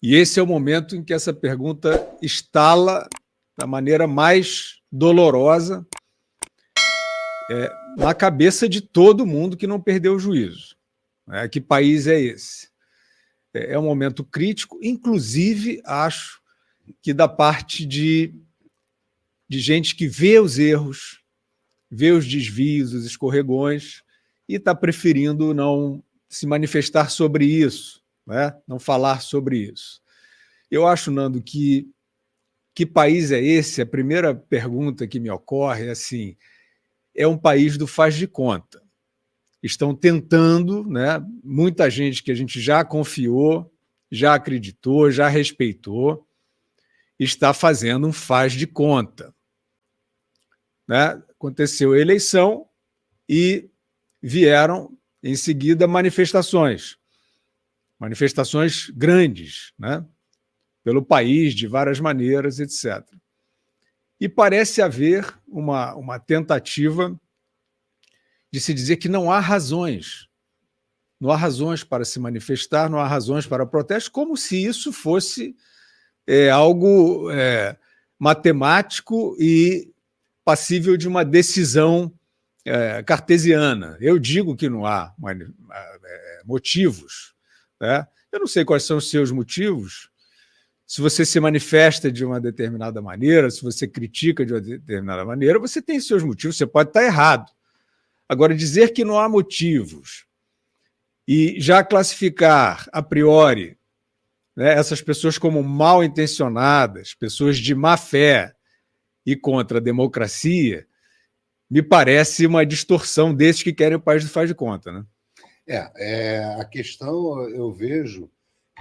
E esse é o momento em que essa pergunta estala da maneira mais dolorosa na cabeça de todo mundo que não perdeu o juízo. Que país é esse? É um momento crítico, inclusive, acho que da parte de gente que vê os erros, vê os desvios, os escorregões, e está preferindo não se manifestar sobre isso, não falar sobre isso. Eu acho, Nando, que país é esse? A primeira pergunta que me ocorre é assim, é um país do faz de conta. Estão tentando, muita gente que a gente já confiou, já acreditou, já respeitou, está fazendo um faz de conta. Aconteceu a eleição e vieram, em seguida, manifestações grandes, pelo país, de várias maneiras, etc. E parece haver uma tentativa de se dizer que não há razões. Não há razões para se manifestar, não há razões para protesto, como se isso fosse algo matemático e passível de uma decisão cartesiana. Eu digo que não há motivos. Eu não sei quais são os seus motivos. Se você se manifesta de uma determinada maneira, se você critica de uma determinada maneira, você tem seus motivos, você pode estar errado. Agora, dizer que não há motivos e já classificar a priori essas pessoas como mal intencionadas, pessoas de má fé e contra a democracia, me parece uma distorção desses que querem o país do faz de conta. A questão, eu vejo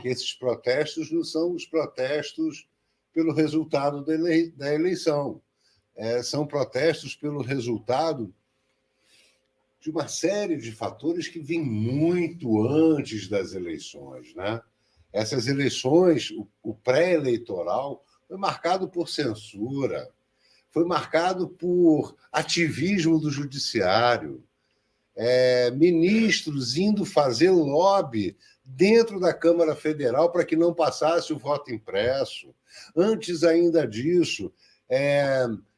que esses protestos não são os protestos pelo resultado da eleição. São protestos pelo resultado de uma série de fatores que vêm muito antes das eleições. Essas eleições, o pré-eleitoral, foi marcado por censura, foi marcado por ativismo do judiciário, ministros indo fazer lobby dentro da Câmara Federal para que não passasse o voto impresso. Antes ainda disso,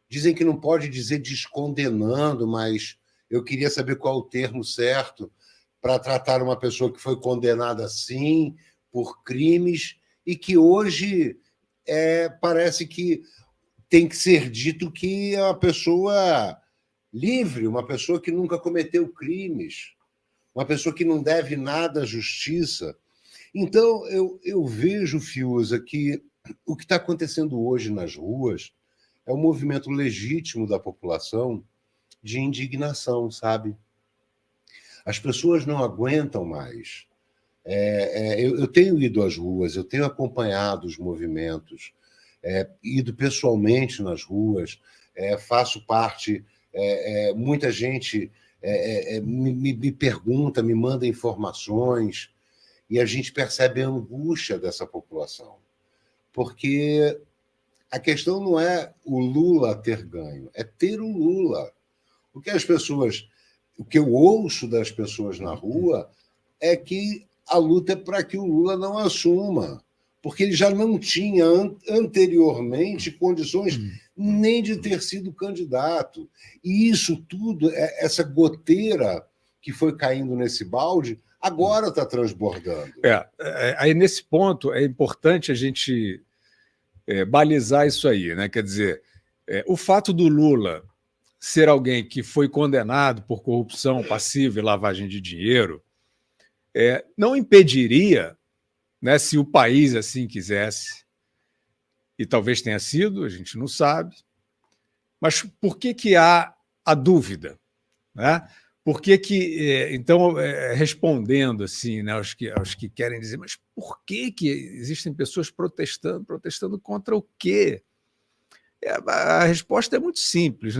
dizem que não pode dizer descondenando, mas eu queria saber qual o termo certo para tratar uma pessoa que foi condenada, sim, por crimes, e que hoje parece que tem que ser dito que é uma pessoa livre, uma pessoa que nunca cometeu crimes, uma pessoa que não deve nada à justiça. Então, eu vejo, Fiuza, que o que está acontecendo hoje nas ruas é um movimento legítimo da população de indignação, sabe? As pessoas não aguentam mais. Eu tenho ido às ruas, eu tenho acompanhado os movimentos, ido pessoalmente nas ruas, faço parte, muita gente me pergunta, me manda informações, e a gente percebe a angústia dessa população. Porque a questão não é o Lula ter ganho, é ter o Lula. O que eu ouço das pessoas na rua é que a luta é para que o Lula não assuma, porque ele já não tinha anteriormente condições nem de ter sido candidato. E isso tudo, essa goteira que foi caindo nesse balde, agora está transbordando. Aí, nesse ponto, é importante a gente balizar isso aí. Quer dizer, o fato do Lula ser alguém que foi condenado por corrupção passiva e lavagem de dinheiro não impediria, se o país assim quisesse, e talvez tenha sido, a gente não sabe, mas por que há a dúvida? Por que então, respondendo assim, aos que querem dizer, mas por que existem pessoas protestando contra o quê? A resposta é muito simples,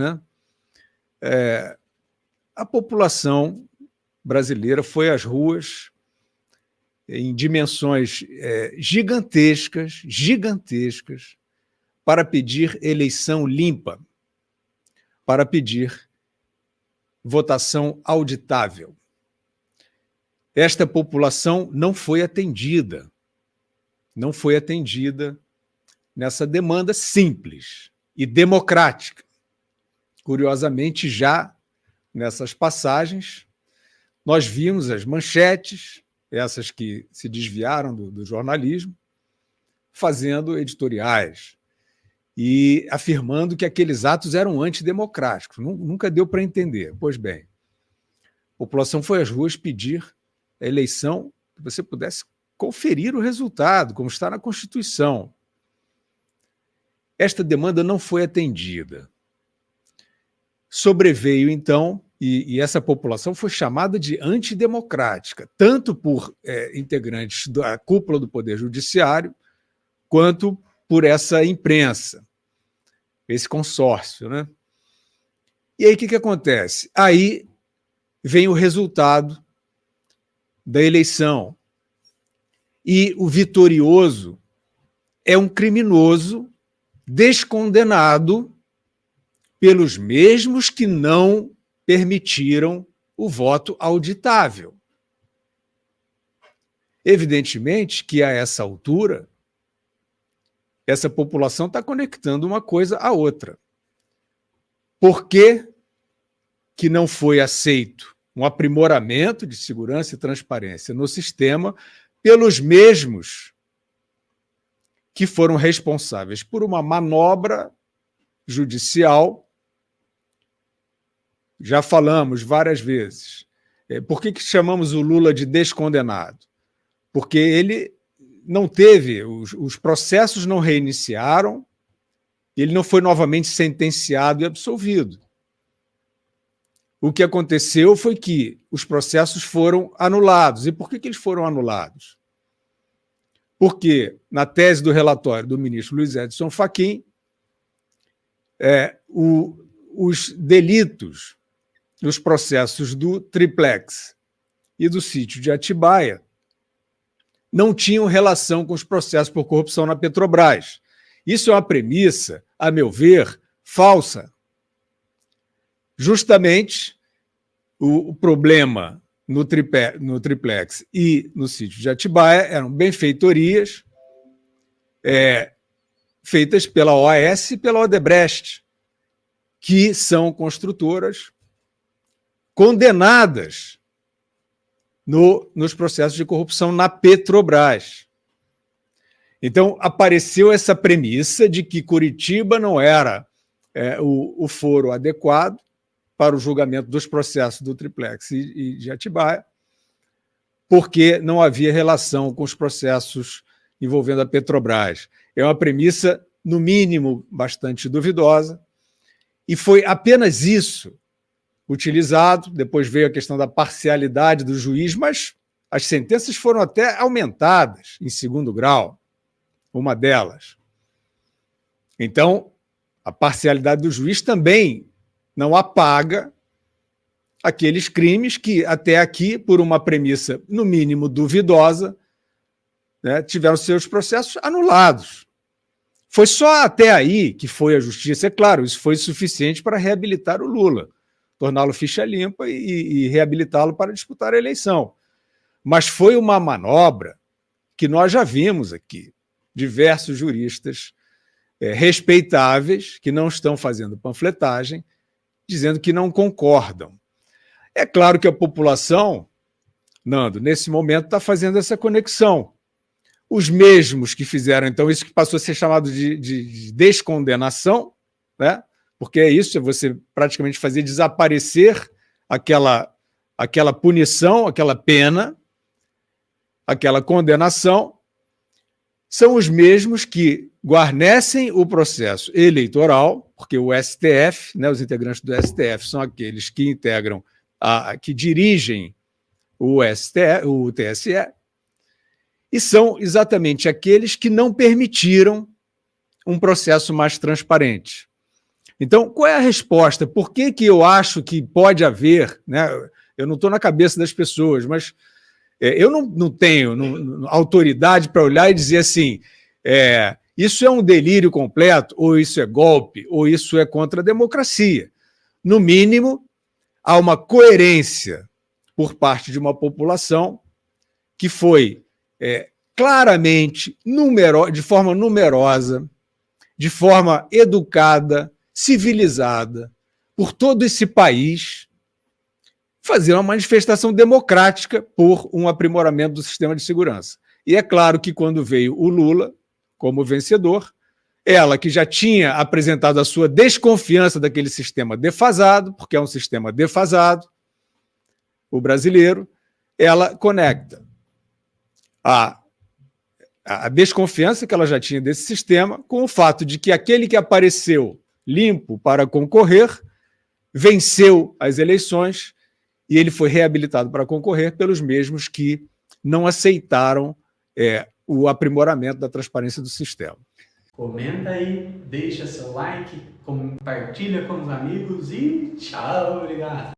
a população brasileira foi às ruas em dimensões gigantescas, para pedir eleição limpa, para pedir votação auditável. Esta população não foi atendida. não foi atendida nessa demanda simples e democrática. Curiosamente, já nessas passagens, nós vimos as manchetes, essas que se desviaram do jornalismo, fazendo editoriais e afirmando que aqueles atos eram antidemocráticos. Nunca deu para entender. Pois bem, a população foi às ruas pedir a eleição que você pudesse conferir o resultado, como está na Constituição. Esta demanda não foi atendida. Sobreveio, então, e essa população foi chamada de antidemocrática, tanto por integrantes da cúpula do Poder Judiciário, quanto por essa imprensa, esse consórcio, né? E aí o que acontece? Aí vem o resultado da eleição. E o vitorioso é um criminoso descondenado pelos mesmos que não permitiram o voto auditável. Evidentemente que, a essa altura, essa população está conectando uma coisa à outra. Por que que não foi aceito um aprimoramento de segurança e transparência no sistema pelos mesmos que foram responsáveis por uma manobra judicial? Já falamos várias vezes. Por que chamamos o Lula de descondenado? Porque ele não teve, os processos não reiniciaram, ele não foi novamente sentenciado e absolvido. O que aconteceu foi que os processos foram anulados. E por que eles foram anulados? Porque, na tese do relatório do ministro Luiz Edson Fachin, os delitos, os processos do triplex e do sítio de Atibaia não tinham relação com os processos por corrupção na Petrobras. Isso é uma premissa, a meu ver, falsa. Justamente o problema no triplex e no sítio de Atibaia eram benfeitorias feitas pela OAS e pela Odebrecht, que são construtoras condenadas nos processos de corrupção na Petrobras. Então, apareceu essa premissa de que Curitiba não era o foro adequado para o julgamento dos processos do triplex e de Atibaia, porque não havia relação com os processos envolvendo a Petrobras. É uma premissa, no mínimo, bastante duvidosa, e foi apenas isso utilizado. Depois veio a questão da parcialidade do juiz, mas as sentenças foram até aumentadas em segundo grau, uma delas. Então, a parcialidade do juiz também não apaga aqueles crimes que, até aqui, por uma premissa, no mínimo, duvidosa, né, tiveram seus processos anulados. Foi só até aí que foi a justiça. É claro, isso foi suficiente para reabilitar o Lula, torná-lo ficha limpa e reabilitá-lo para disputar a eleição. Mas foi uma manobra que nós já vimos aqui. Diversos juristas respeitáveis que não estão fazendo panfletagem, dizendo que não concordam. É claro que a população, Nando, nesse momento está fazendo essa conexão. Os mesmos que fizeram, então, isso que passou a ser chamado de descondenação, né? Porque é isso, é você praticamente fazer desaparecer aquela punição, aquela pena, aquela condenação, são os mesmos que guarnecem o processo eleitoral, porque o STF, né, os integrantes do STF são aqueles que integram, que dirigem o TSE, e são exatamente aqueles que não permitiram um processo mais transparente. Então, qual é a resposta? Por que eu acho que pode haver, né? Eu não estou na cabeça das pessoas, mas eu não tenho autoridade para olhar e dizer assim, isso é um delírio completo, ou isso é golpe, ou isso é contra a democracia. No mínimo, há uma coerência por parte de uma população que foi claramente, de forma numerosa, de forma educada, civilizada, por todo esse país, fazer uma manifestação democrática por um aprimoramento do sistema de segurança. E é claro que quando veio o Lula como vencedor, ela que já tinha apresentado a sua desconfiança daquele sistema defasado, porque é um sistema defasado, o brasileiro, ela conecta a desconfiança que ela já tinha desse sistema com o fato de que aquele que apareceu limpo para concorrer venceu as eleições e ele foi reabilitado para concorrer pelos mesmos que não aceitaram o aprimoramento da transparência do sistema. Comenta aí, deixa seu like, compartilha com os amigos e tchau, obrigado.